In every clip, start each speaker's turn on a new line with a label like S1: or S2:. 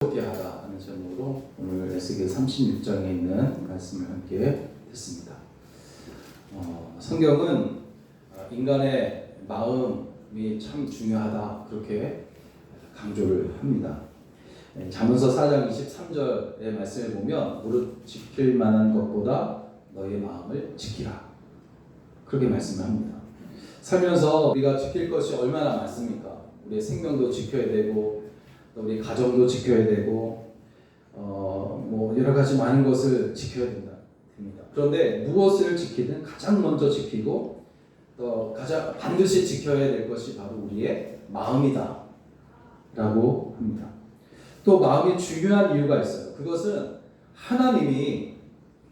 S1: 새롭게 하라 하는 제목으로 오늘 에스겔 36장에 있는 말씀을 함께 듣습니다. 성경은 인간의 마음이 참 중요하다 그렇게 강조를 합니다. 잠언서 4장 23절의 말씀을 보면 무릇 지킬 만한 것보다 너의 마음을 지키라 그렇게 말씀을 합니다. 살면서 우리가 지킬 것이 얼마나 많습니까? 우리의 생명도 지켜야 되고 또 우리 가정도 지켜야 되고 여러 가지 많은 것을 지켜야 됩니다. 그런데 무엇을 지키든 가장 먼저 지키고 또 가장 반드시 지켜야 될 것이 바로 우리의 마음이다 라고 합니다. 또 마음이 중요한 이유가 있어요. 그것은 하나님이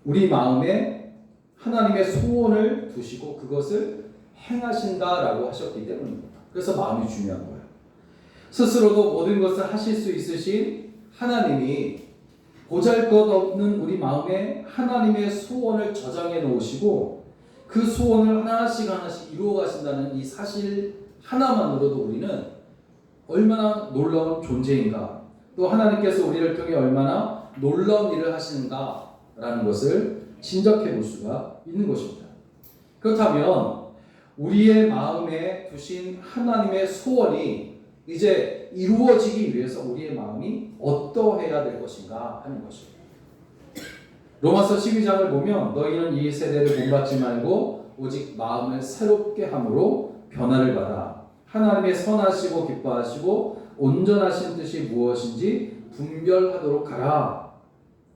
S1: 우리 마음에 하나님의 소원을 두시고 그것을 행하신다라고 하셨기 때문입니다. 그래서 마음이 중요한 거예요. 스스로도 모든 것을 하실 수 있으신 하나님이 보잘것없는 우리 마음에 하나님의 소원을 저장해 놓으시고 그 소원을 하나씩 이루어 가신다는 이 사실 하나만으로도 우리는 얼마나 놀라운 존재인가, 또 하나님께서 우리를 통해 얼마나 놀라운 일을 하시는가라는 것을 짐작해 볼 수가 있는 것입니다. 그렇다면 우리의 마음에 두신 하나님의 소원이 이제 이루어지기 위해서 우리의 마음이 어떠해야 될 것인가 하는 것입니다. 로마서 12장을 보면 너희는 이 세대를 본받지 말고 오직 마음을 새롭게 함으로 변화를 받아 하나님의 선하시고 기뻐하시고 온전하신 뜻이 무엇인지 분별하도록 하라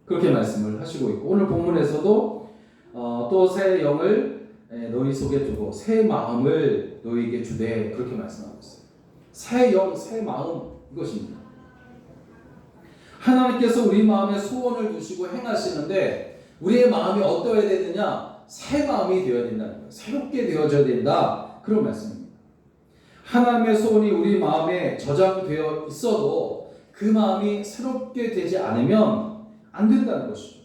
S1: 그렇게 말씀을 하시고 있고, 오늘 본문에서도 또 새 영을 너희 속에 두고 새 마음을 너희에게 주되 그렇게 말씀하고 있어요. 새 영, 새 마음 이것입니다. 하나님께서 우리 마음에 소원을 두시고 행하시는데 우리의 마음이 어떠해야 되느냐? 새 마음이 되어야 된다는 거예요. 새롭게 되어져야 된다 그런 말씀입니다. 하나님의 소원이 우리 마음에 저장되어 있어도 그 마음이 새롭게 되지 않으면 안 된다는 것이죠.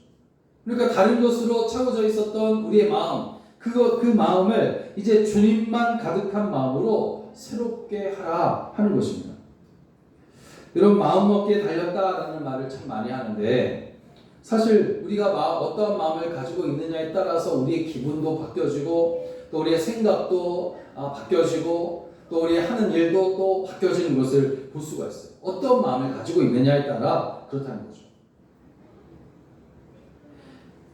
S1: 그러니까 다른 것으로 채워져 있었던 우리의 마음, 그 마음을 이제 주님만 가득한 마음으로 새롭게 하라 하는 것입니다. 여러분, 마음 먹기에 달렸다라는 말을 참 많이 하는데 사실 우리가 어떠한 마음을 가지고 있느냐에 따라서 우리의 기분도 바뀌어지고 또 우리의 생각도 바뀌어지고 또 우리 하는 일도 또 바뀌어지는 것을 볼 수가 있어요. 어떤 마음을 가지고 있느냐에 따라 그렇다는 거죠.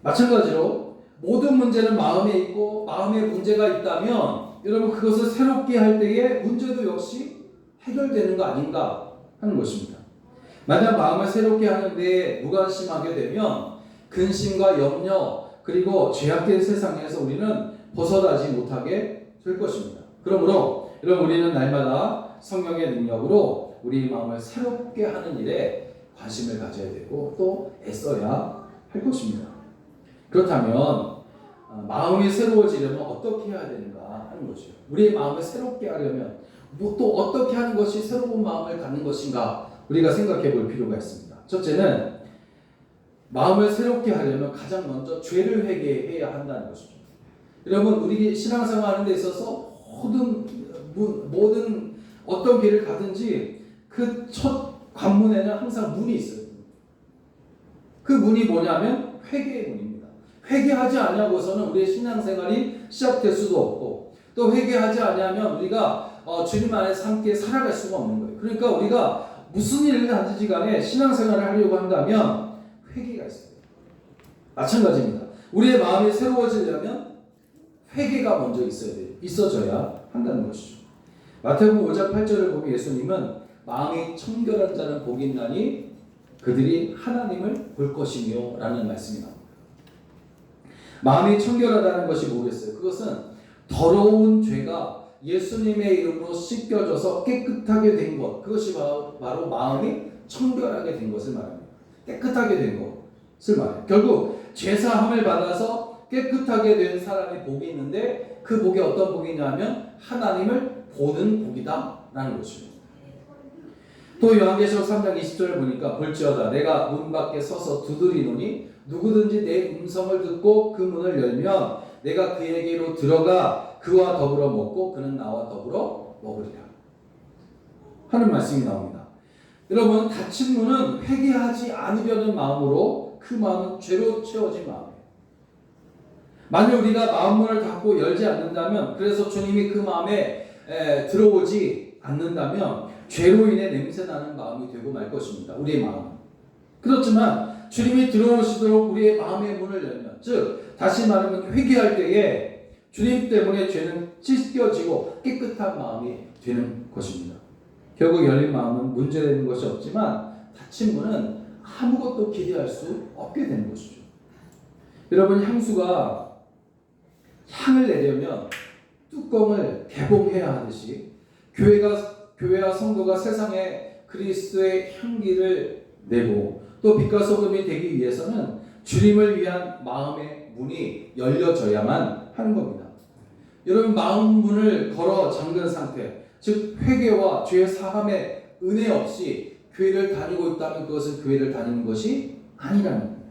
S1: 마찬가지로 모든 문제는 마음에 있고 마음에 문제가 있다면 여러분 그것을 새롭게 할 때에 문제도 역시 해결되는 거 아닌가 하는 것입니다. 만약 마음을 새롭게 하는데 무관심하게 되면 근심과 염려 그리고 죄악된 세상에서 우리는 벗어나지 못하게 될 것입니다. 그러므로 여러분 우리는 날마다 성령의 능력으로 우리 마음을 새롭게 하는 일에 관심을 가져야 되고 또 애써야 할 것입니다. 그렇다면 마음이 새로워지려면 어떻게 해야 되는가 하는 거죠. 우리의 마음을 새롭게 하려면 또 어떻게 하는 것이 새로운 마음을 갖는 것인가 우리가 생각해 볼 필요가 있습니다. 첫째는 마음을 새롭게 하려면 가장 먼저 죄를 회개해야 한다는 것이죠. 여러분 우리 신앙생활 하는 데 있어서 모든 어떤 길을 가든지 그 첫 관문에는 항상 문이 있어요. 그 문이 뭐냐면 회개의 문입니다. 회개하지 않냐고서는 우리의 신앙생활이 시작될 수도 없고 또 회개하지 않냐면 우리가 주님 안에서 함께 살아갈 수가 없는 거예요. 그러니까 우리가 무슨 일을 하든지 간에 신앙생활을 하려고 한다면 회개가 있어요. 마찬가지입니다. 우리의 마음이 새로워지려면 회개가 먼저 있어져야 한다는 것이죠. 마태복음 5장 8절을 보면 예수님은 마음이 청결한 자는 복이 있나니 그들이 하나님을 볼 것이며 라는 말씀이 나옵니다. 마음이 청결하다는 것이 뭐겠어요? 그것은 더러운 죄가 예수님의 이름으로 씻겨져서 깨끗하게 된 것, 그것이 바로 마음이 청결하게 된 것을 말합니다. 깨끗하게 된 것을 말해요. 결국 죄사함을 받아서 깨끗하게 된 사람의 복이 있는데 그 복이 어떤 복이냐면 하나님을 보는 복이다 라는 것입니다. 또 요한계시록 3장 20절을 보니까 볼지어다 내가 문 밖에 서서 두드리노니 누구든지 내 음성을 듣고 그 문을 열면 내가 그에게로 들어가 그와 더불어 먹고 그는 나와 더불어 먹으리라 하는 말씀이 나옵니다. 여러분, 닫힌 문은 회개하지 않으려는 마음으로 그 마음은 죄로 채워진 마음이에요. 만약 우리가 마음문을 닫고 열지 않는다면, 그래서 주님이 그 마음에 들어오지 않는다면 죄로 인해 냄새나는 마음이 되고 말 것입니다. 우리의 마음은. 그렇지만 주님이 들어오시도록 우리의 마음의 문을 열면, 즉 다시 말하면 회개할 때에 주님 때문에 죄는 찢겨지고 깨끗한 마음이 되는 것입니다. 결국 열린 마음은 문제되는 것이 없지만 닫힌 문은 아무것도 기대할 수 없게 되는 것이죠. 여러분, 향수가 향을 내려면 뚜껑을 개봉해야 하듯이 교회와 성도가 세상에 그리스도의 향기를 내고 또 빛과 소금이 되기 위해서는 주님을 위한 마음의 문이 열려져야만 하는 겁니다. 여러분, 마음 문을 걸어 잠근 상태, 즉 회개와 죄 사함의 은혜 없이 교회를 다니고 있다면 그것은 교회를 다니는 것이 아니라는 겁니다.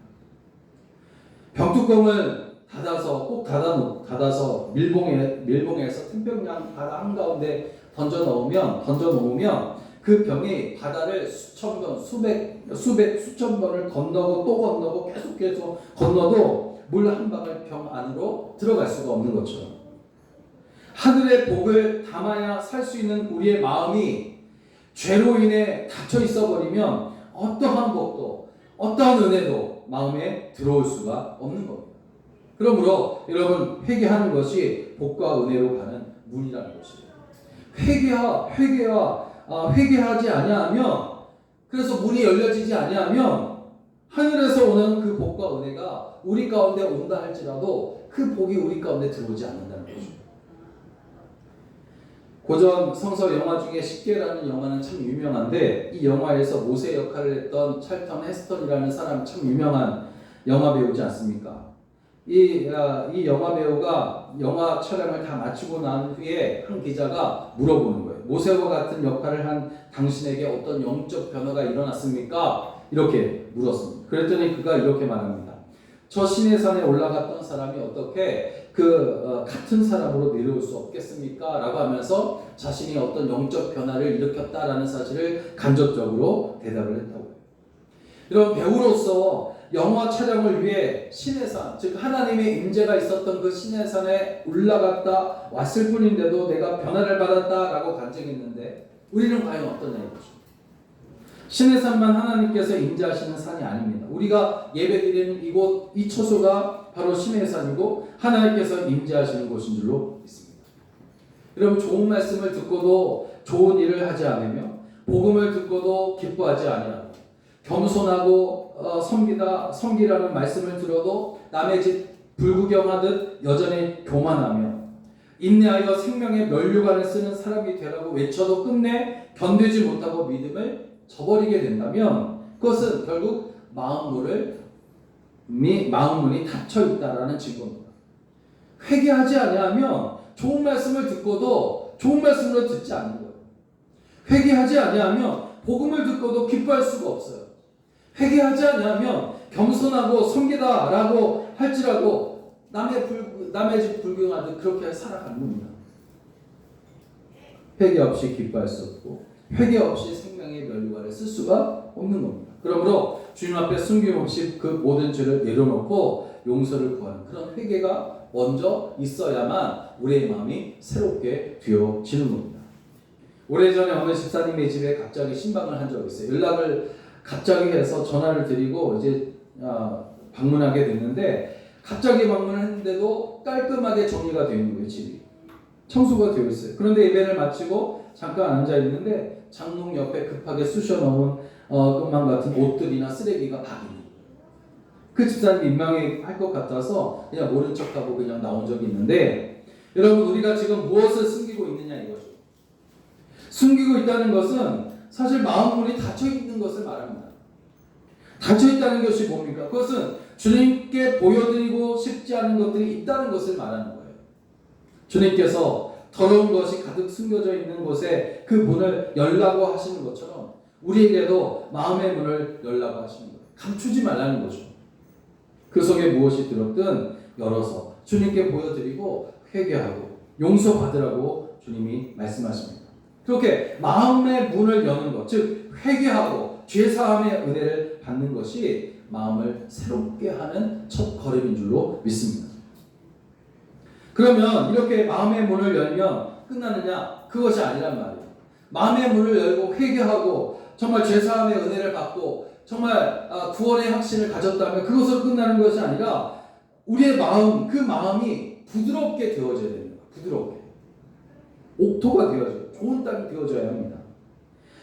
S1: 병뚜껑을 닫아서 밀봉해서 태평양 바다 한가운데 던져 놓으면 그 병이 바다를 수천 번을 건너고 또 건너고 계속 건너도 물 한 방울 병 안으로 들어갈 수가 없는 것처럼, 하늘의 복을 담아야 살 수 있는 우리의 마음이 죄로 인해 닫혀 있어 버리면 어떠한 복도 어떠한 은혜도 마음에 들어올 수가 없는 겁니다. 그러므로 여러분, 회개하는 것이 복과 은혜로 가는 문이라는 것이에요. 회개하지 아니하면, 그래서 문이 열려지지 아니하면 하늘에서 오는 그 복과 은혜가 우리 가운데 온다 할지라도 그 복이 우리 가운데 들어오지 않는다는 거죠. 고전 성서 영화 중에 십계라는 영화는 참 유명한데, 이 영화에서 모세 역할을 했던 찰턴 헤스턴이라는 사람 참 유명한 영화 배우지 않습니까? 이 영화 배우가 영화 촬영을 다 마치고 난 후에 한 기자가 물어보는 거예요. 모세와 같은 역할을 한 당신에게 어떤 영적 변화가 일어났습니까? 이렇게 물었습니다. 그랬더니 그가 이렇게 말합니다. 저 시내산에 올라갔던 사람이 어떻게 같은 사람으로 내려올 수 없겠습니까? 라고 하면서 자신이 어떤 영적 변화를 일으켰다라는 사실을 간접적으로 대답을 했다고 해요. 이런 배우로서 영화 촬영을 위해 시내산, 즉 하나님의 임재가 있었던 그 시내산에 올라갔다 왔을 뿐인데도 내가 변화를 받았다라고 간증했는데, 우리는 과연 어떠냐 이거죠. 시내산만 하나님께서 임재하시는 산이 아닙니다. 우리가 예배드리는 이곳, 이 처소가 바로 시내산이고 하나님께서 임재하시는 곳인 줄로 믿습니다. 여러분, 좋은 말씀을 듣고도 좋은 일을 하지 않으며, 복음을 듣고도 기뻐하지 아니하고, 겸손하고 섬기라는 말씀을 들어도 남의 집 불구경하듯 여전히 교만하며, 인내하여 생명의 면류관을 쓰는 사람이 되라고 외쳐도 끝내 견디지 못하고 믿음을 저버리게 된다면, 그것은 결국 마음문이 닫혀 있다라는 증거입니다. 회개하지 아니하면 좋은 말씀을 듣고도 좋은 말씀으로 듣지 않는 거예요. 회개하지 아니하면 복음을 듣고도 기뻐할 수가 없어요. 회개하지 아니하면 겸손하고 섬기다라고 할지라도 남의 집 불경하듯 그렇게 살아가는 겁니다. 회개 없이 기뻐할 수 없고 회개 없이 생명의 면류관을 쓸 수가 없는 겁니다. 그러므로 주님 앞에 숨김없이 그 모든 죄를 내려놓고 용서를 구하는 그런 회개가 먼저 있어야만 우리의 마음이 새롭게 되어지는 겁니다. 오래전에 어느 집사님의 집에 갑자기 신방을 한 적이 있어요. 연락을 갑자기 해서 전화를 드리고 이제 방문하게 됐는데, 갑자기 방문을 했는데도 깔끔하게 정리가 되어 있는 거예요. 집이 청소가 되어 있어요. 그런데 예배를 마치고 잠깐 앉아 있는데 장롱 옆에 급하게 쑤셔놓은 것만 같은 옷들이나 쓰레기가 막 있는 거예요. 그 집사님 민망할 것 같아서 그냥 모른 척하고 그냥 나온 적이 있는데, 여러분, 우리가 지금 무엇을 숨기고 있느냐 이거죠. 숨기고 있다는 것은 사실 마음문이 닫혀 있는 것을 말합니다. 닫혀 있다는 것이 뭡니까? 그것은 주님께 보여드리고 싶지 않은 것들이 있다는 것을 말하는 거예요. 주님께서 더러운 것이 가득 숨겨져 있는 곳에 그 문을 열라고 하시는 것처럼 우리에게도 마음의 문을 열라고 하시는 거예요. 감추지 말라는 거죠. 그 속에 무엇이 들었든 열어서 주님께 보여드리고 회개하고 용서받으라고 주님이 말씀하십니다. 그렇게 마음의 문을 여는 것, 즉 회개하고 죄사함의 은혜를 받는 것이 마음을 새롭게 하는 첫 걸음인 줄로 믿습니다. 그러면 이렇게 마음의 문을 열면 끝나느냐? 그것이 아니란 말이에요. 마음의 문을 열고 회개하고 정말 죄사함의 은혜를 받고 정말 구원의 확신을 가졌다면 그것으로 끝나는 것이 아니라 우리의 마음, 그 마음이 부드럽게 되어져야 됩니다. 부드럽게. 옥토가 되어져요. 좋은 땅이 되어져야 합니다.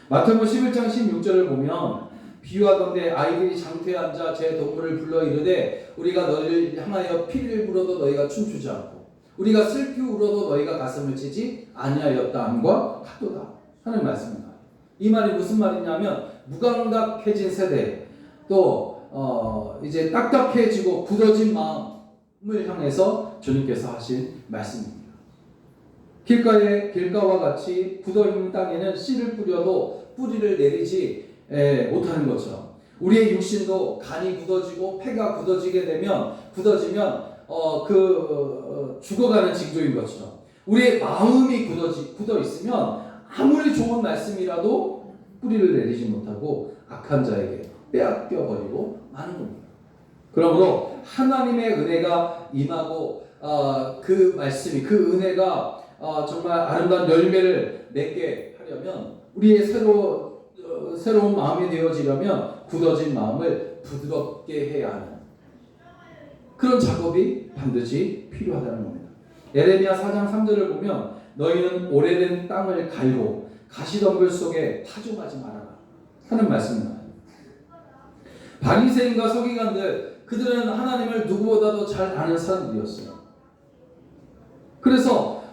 S1: 마태복음 11장 16절을 보면 비유하건대 아이들이 장터에 앉아 제 동물을 불러 이르되 우리가 너희를 향하여 피를 불어도 너희가 춤추지 않고 우리가 슬피 울어도 너희가 가슴을 치지 아니하였다 함과 같도다 하는 말씀입니다. 이 말이 무슨 말이냐면 무감각해진 세대 또 이제 딱딱해지고 굳어진 마음을 향해서 주님께서 하신 말씀입니다. 길가와 같이 굳어있는 땅에는 씨를 뿌려도 뿌리를 내리지 못하는 것처럼 우리의 육신도 간이 굳어지고 폐가 굳어지면 죽어가는 징조인 것처럼 우리의 마음이 굳어 있으면 아무리 좋은 말씀이라도 뿌리를 내리지 못하고 악한 자에게 빼앗겨 버리고 마는 겁니다. 그러므로 하나님의 은혜가 임하고 그 말씀이 그 은혜가 정말 아름다운 열매를 맺게 하려면 우리의 새로운 마음이 되어지려면 굳어진 마음을 부드럽게 해야 하는 그런 작업이 반드시 필요하다는 겁니다. 에레미야 4장 3절을 보면 너희는 오래된 땅을 갈고 가시덤불 속에 타종하지 말아라 하는 말씀입니다. 바리새인과 서기관들 그들은 하나님을 누구보다도 잘 아는 사람들이었어요. 그래서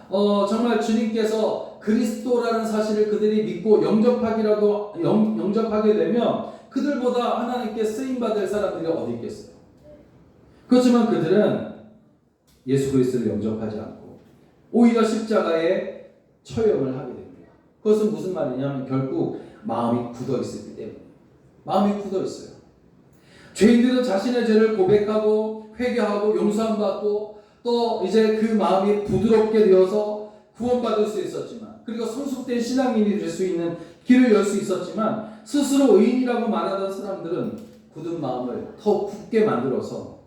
S1: 정말 주님께서 그리스도라는 사실을 그들이 믿고 영접하게 되면 그들보다 하나님께 쓰임받을 사람들이 어디 있겠어요. 그렇지만 그들은 예수 그리스도를 영접하지 않고 오히려 십자가에 처형을 하게 됩니다. 그것은 무슨 말이냐면 결국 마음이 굳어 있었기 때문에 마음이 굳어 있어요. 죄인들은 자신의 죄를 고백하고 회개하고 용서함 받고 또 이제 그 마음이 부드럽게 되어서 구원받을 수 있었지만 그리고 성숙된 신앙인이 될 수 있는 길을 열 수 있었지만 스스로 의인이라고 말하던 사람들은 굳은 마음을 더 굳게 만들어서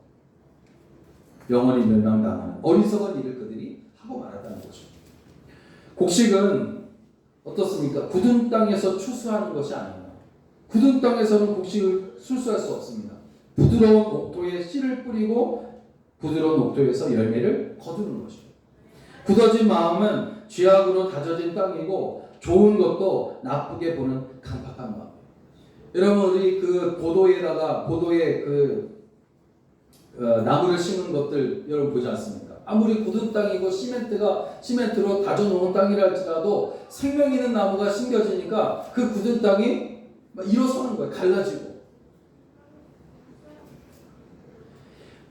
S1: 영원히 멸망당하는 어리석은 일을 그들이 하고 말았다는 거죠. 곡식은 어떻습니까? 굳은 땅에서 추수하는 것이 아닙니다. 굳은 땅에서는 곡식을 출수할 수 없습니다. 부드러운 옥토에 씨를 뿌리고 부드러운 옥토에서 열매를 거두는 것이죠. 굳어진 마음은 죄악으로 다져진 땅이고 좋은 것도 나쁘게 보는 강팍한 마음. 여러분 우리 그 고도에 나무를 심은 것들 여러분 보지 않습니까? 아무리 굳은 땅이고 시멘트로 다져놓은 땅이라 할지라도 생명 있는 나무가 심겨지니까 그 굳은 땅이 일어서는 거예요. 갈라지고.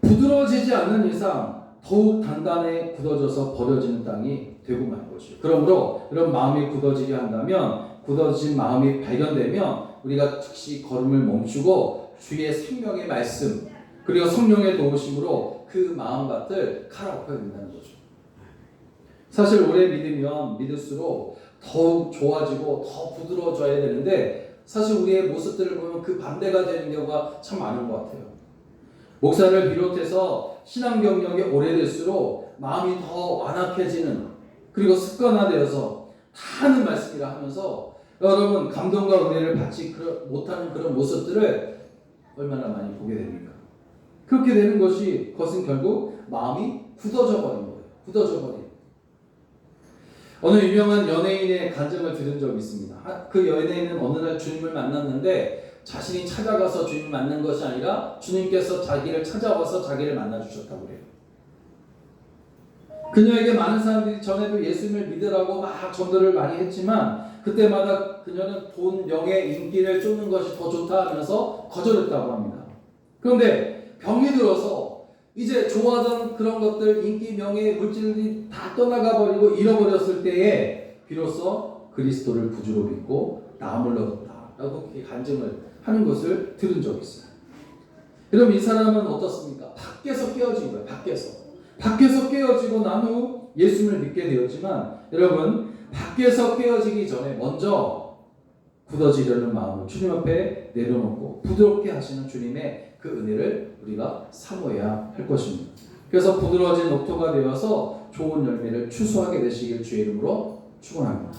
S1: 부드러워지지 않는 이상 더욱 단단해 굳어져서 버려지는 땅이 되고 말 것이요. 그러므로 이런 마음이 굳어지게 한다면 굳어진 마음이 발견되면 우리가 즉시 걸음을 멈추고 주의 생명의 말씀 그리고 성령의 도우심으로 그 마음밭을 갈아엎어야 된다는 거죠. 사실 오래 믿으면 믿을수록 더욱 좋아지고 더 부드러워져야 되는데 사실 우리의 모습들을 보면 그 반대가 되는 경우가 참 많은 것 같아요. 목사를 비롯해서 신앙 경력이 오래될수록 마음이 더 완악해지는 그리고 습관화되어서 다 하는 말씀이라 하면서 여러분 감동과 은혜를 받지 못하는 그런 모습들을 얼마나 많이 보게 됩니까? 그렇게 되는 그것은 결국 마음이 굳어져 버린 거예요. 굳어져 버린. 어느 유명한 연예인의 간증을 들은 적이 있습니다. 그 연예인은 어느 날 주님을 만났는데 자신이 찾아가서 주님을 만난 것이 아니라 주님께서 자기를 찾아와서 자기를 만나주셨다고 그래요. 그녀에게 많은 사람들이 전에도 예수님을 믿으라고 막 전도를 많이 했지만 그때마다 그녀는 돈, 명예, 인기를 쫓는 것이 더 좋다 하면서 거절했다고 합니다. 그런데 병이 들어서 이제 좋아하던 그런 것들, 인기, 명예, 물질이 다 떠나가 버리고 잃어버렸을 때에 비로소 그리스도를 구주로 믿고 나음을 얻었다 라고 그렇게 간증을 하는 것을 들은 적이 있어요. 여러분 이 사람은 어떻습니까? 밖에서 깨어진 거예요. 밖에서 깨어지고 난 후 예수님을 믿게 되었지만 여러분 밖에서 깨어지기 전에 먼저 굳어지려는 마음을 주님 앞에 내려놓고 부드럽게 하시는 주님의 그 은혜를 우리가 사모해야 할 것입니다. 그래서 부드러워진 옥토가 되어서 좋은 열매를 추수하게 되시길 주의 이름으로 축원합니다.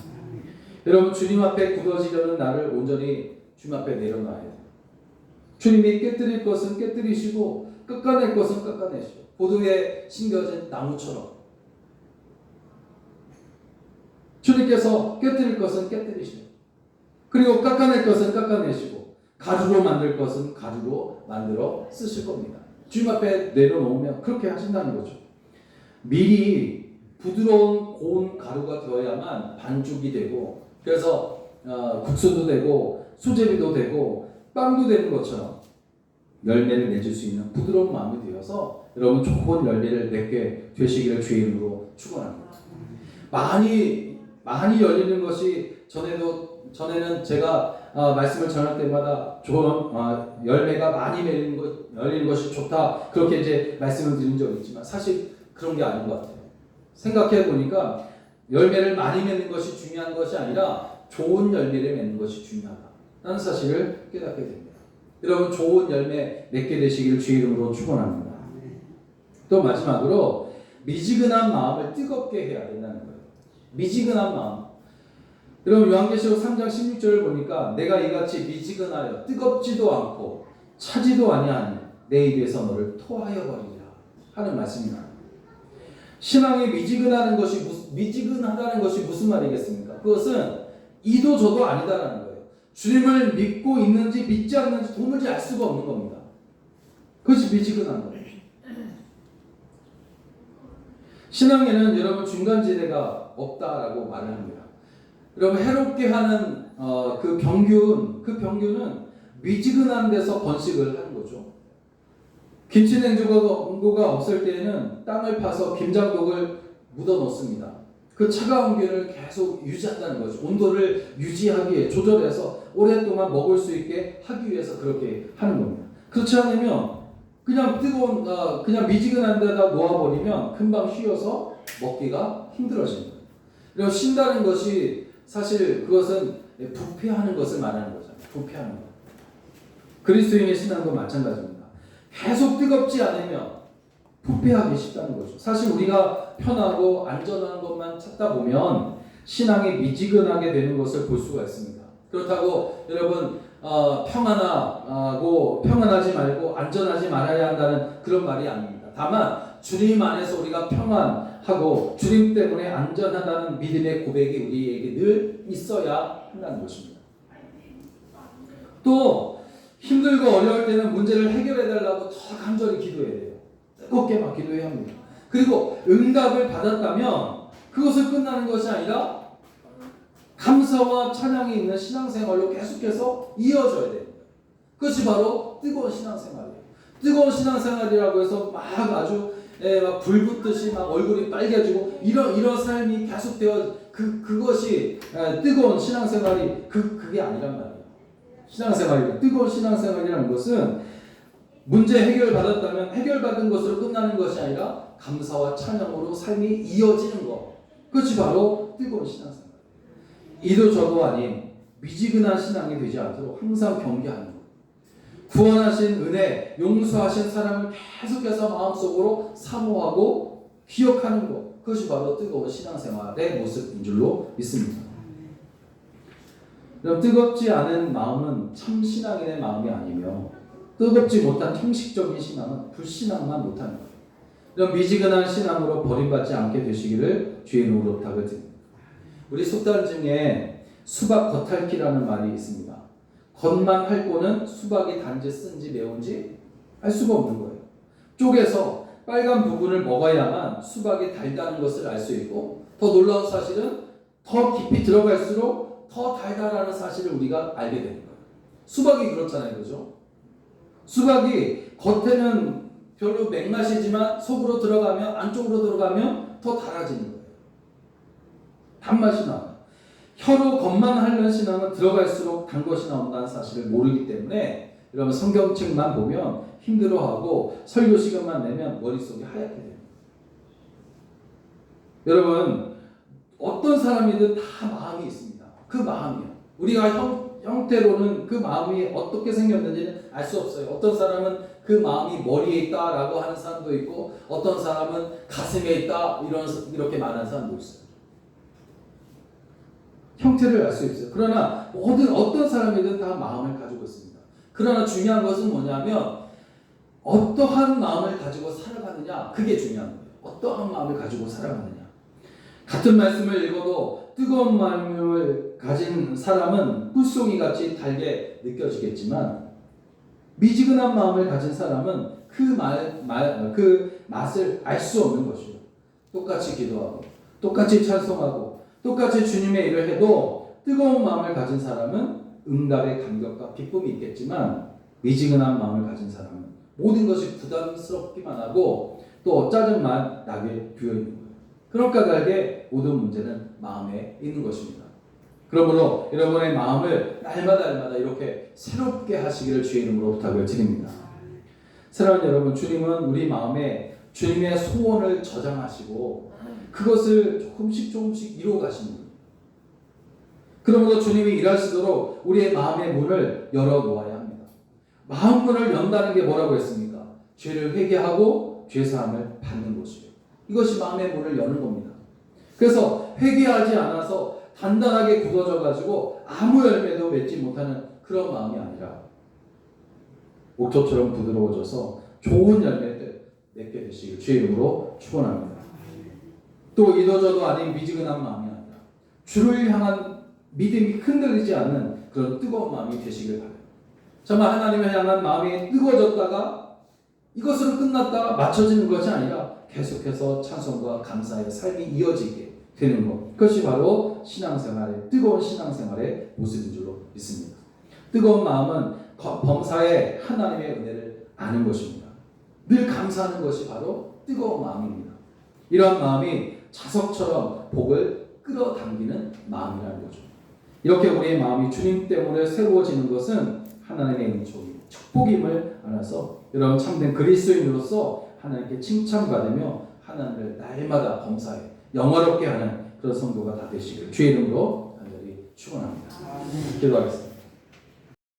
S1: 여러분, 주님 앞에 굳어지려는 나를 온전히 주님 앞에 내려놔야 돼요. 주님이 깨뜨릴 것은 깨뜨리시고 깎아낼 것은 깎아내시고 보도에 심겨진 나무처럼 주님께서 깨뜨릴 것은 깨뜨리시고 그리고 깎아낼 것은 깎아내시고 가루로 만들 것은 가루로 만들어 쓰실 겁니다. 주님 앞에 내려놓으면 그렇게 하신다는 거죠. 미리 부드러운 고운 가루가 되어야만 반죽이 되고 그래서 국수도 되고 수제비도 되고 빵도 되는 것처럼 열매를 맺을 수 있는 부드러운 마음이 되어서 여러분 좋은 열매를 맺게 되시기를 주의 이름으로 축원합니다. 많이 열리는 것이 전에는 제가 말씀을 전할 때마다 좋은 열매가 많이 열리는 것이 좋다 그렇게 이제 말씀을 드린 적이 있지만 사실 그런 게 아닌 것 같아요. 생각해 보니까 열매를 많이 맺는 것이 중요한 것이 아니라 좋은 열매를 맺는 것이 중요하다라는 사실을 깨닫게 됩니다. 여러분 좋은 열매 맺게 되시기를 주의 이름으로 축원합니다. 또 마지막으로 미지근한 마음을 뜨겁게 해야 된다는 거예요. 미지근한 마음. 여러분 요한계시록 3장 16절을 보니까 내가 이같이 미지근하여 뜨겁지도 않고 차지도 아니하니 내 입에서 너를 토하여 버리리라 하는 말씀입니다. 신앙이 미지근하다는 것이 무슨 말이겠습니까? 그것은 이도 저도 아니다라는 거예요. 주님을 믿고 있는지 믿지 않는지 도무지 알 수가 없는 겁니다. 그것이 미지근한 거예요. 신앙에는 여러분 중간지대가 없다라고 말을 합니다. 여러분 해롭게 하는 그 병균은 미지근한 데서 번식을 하는 거죠. 김치냉장고가 없을 때에는 땅을 파서 김장독을 묻어 넣습니다. 그 차가운 균을 계속 유지한다는 거죠. 온도를 유지하기 위해 조절해서 오랫동안 먹을 수 있게 하기 위해서 그렇게 하는 겁니다. 그렇지 않으면 그냥 그냥 미지근한 데다 놓아버리면 금방 휘어서 먹기가 힘들어지는 거예요. 그리고 쉰다는 것이 사실 그것은 부패하는 것을 말하는 거잖아요. 부패하는 것. 그리스도인의 신앙도 마찬가지입니다. 계속 뜨겁지 않으면 부패하기 쉽다는 거죠. 사실 우리가 편하고 안전한 것만 찾다 보면 신앙이 미지근하게 되는 것을 볼 수가 있습니다. 그렇다고 여러분 평안하지 말고 안전하지 말아야 한다는 그런 말이 아닙니다. 다만 주님 안에서 우리가 평안하고 주님 때문에 안전하다는 믿음의 고백이 우리에게 늘 있어야 한다는 것입니다. 또 힘들고 어려울 때는 문제를 해결해달라고 더 간절히 기도해야 돼요. 뜨겁게 막 기도해야 합니다. 그리고 응답을 받았다면 그것을 끝나는 것이 아니라 감사와 찬양이 있는 신앙생활로 계속해서 이어져야 됩니다. 그것이 바로 뜨거운 신앙생활이에요. 뜨거운 신앙생활이라고 해서 막 아주 막 불붙듯이 막 얼굴이 빨개지고 이런 삶이 계속되어 그것이 뜨거운 신앙생활이 그게 아니란 말이에요. 뜨거운 신앙생활이라는 것은 문제 해결받았다면 해결받은 것으로 끝나는 것이 아니라 감사와 찬양으로 삶이 이어지는 것. 그것이 바로 뜨거운 신앙생활. 이도 저도 아닌 미지근한 신앙이 되지 않도록 항상 경계하는 것. 구원하신 은혜, 용서하신 사람을 계속해서 마음속으로 사모하고 기억하는 것. 그것이 바로 뜨거운 신앙생활의 모습인 줄로 믿습니다. 그럼 뜨겁지 않은 마음은 참 신앙인의 마음이 아니며 뜨겁지 못한 형식적인 신앙은 불신앙만 못하는 거예요. 그럼 미지근한 신앙으로 버림받지 않게 되시기를 주의 이름으로 부탁을 드립니다. 우리 속담 중에 수박 겉핥기라는 말이 있습니다. 겉만 핥고는 수박이 단지 쓴지 매운지 알 수가 없는 거예요. 쪼개서 빨간 부분을 먹어야만 수박이 달다는 것을 알 수 있고 더 놀라운 사실은 더 깊이 들어갈수록 더 달달하는 사실을 우리가 알게 되는 거예요. 수박이 그렇잖아요. 그죠? 수박이 겉에는 별로 맹맛이지만 속으로 들어가면 안쪽으로 들어가면 더 달아지는 거예요. 단맛이 나와요. 혀로 겉만 핥는 신앙은 들어갈수록 단 것이 나온다는 사실을 모르기 때문에 여러분 성경책만 보면 힘들어하고 설교 시간만 내면 머릿속이 하얗게 돼요. 여러분 어떤 사람이든 다 마음이 있습니다. 그 마음이요. 우리가 형태로는 그 마음이 어떻게 생겼는지는 알 수 없어요. 어떤 사람은 그 마음이 머리에 있다라고 하는 사람도 있고, 어떤 사람은 가슴에 있다 이렇게 말하는 사람도 있어요. 형태를 알 수 있어요. 그러나 어떤 사람이든 다 마음을 가지고 있습니다. 그러나 중요한 것은 뭐냐면 어떠한 마음을 가지고 살아가느냐, 그게 중요한 거예요. 어떠한 마음을 가지고 살아가느냐. 같은 말씀을 읽어도 뜨거운 마음을 가진 사람은 꿀송이같이 달게 느껴지겠지만, 미지근한 마음을 가진 사람은 그 맛을 알 수 없는 것이요. 똑같이 기도하고 똑같이 찬송하고 똑같이 주님의 일을 해도 뜨거운 마음을 가진 사람은 응답의 감격과 기쁨이 있겠지만, 미지근한 마음을 가진 사람은 모든 것이 부담스럽기만 하고 또 짜증만 나게 비어 있는 거예요. 그러니까 달게 모든 문제는 마음에 있는 것입니다. 그러므로 여러분의 마음을 날마다 이렇게 새롭게 하시기를 주의 이름으로 부탁을 드립니다. 사랑하는 여러분, 주님은 우리 마음에 주님의 소원을 저장하시고 그것을 조금씩 이루어 가시는 거예요. 그러므로 주님이 일하시도록 우리의 마음의 문을 열어 놓아야 합니다. 마음 문을 연다는 게 뭐라고 했습니까? 죄를 회개하고 죄사함을 받는 것이에요. 이것이 마음의 문을 여는 겁니다. 그래서 회개하지 않아서 단단하게 굳어져 가지고 아무 열매도 맺지 못하는 그런 마음이 아니라 옥토처럼 부드러워져서 좋은 열매를 맺게 되시길 주의 이름으로 축원합니다. 또 이도저도 아닌 미지근한 마음이 아니라 주를 향한 믿음이 흔들리지 않는 그런 뜨거운 마음이 되시길 바랍니다. 정말 하나님을 향한 마음이 뜨거워졌다가 이것으로 끝났다가 맞춰지는 것이 아니라 계속해서 찬송과 감사의 삶이 이어지게 되는 것, 그것이 바로 신앙생활의 뜨거운 신앙생활의 모습인 줄로 믿습니다. 뜨거운 마음은 범사에 하나님의 은혜를 아는 것입니다. 늘 감사하는 것이 바로 뜨거운 마음입니다. 이러한 마음이 자석처럼 복을 끌어당기는 마음이라는 거죠. 이렇게 우리의 마음이 주님 때문에 새로워지는 것은 하나님의 은총이 축복임을 알아서 여러분 참된 그리스도인으로서 하나님께 칭찬받으며 하나님을 날마다 범사에 영화롭게 하는 그런 성도가 다 되시길 주의 이름으로 간절히 축원합니다. 기도하겠습니다.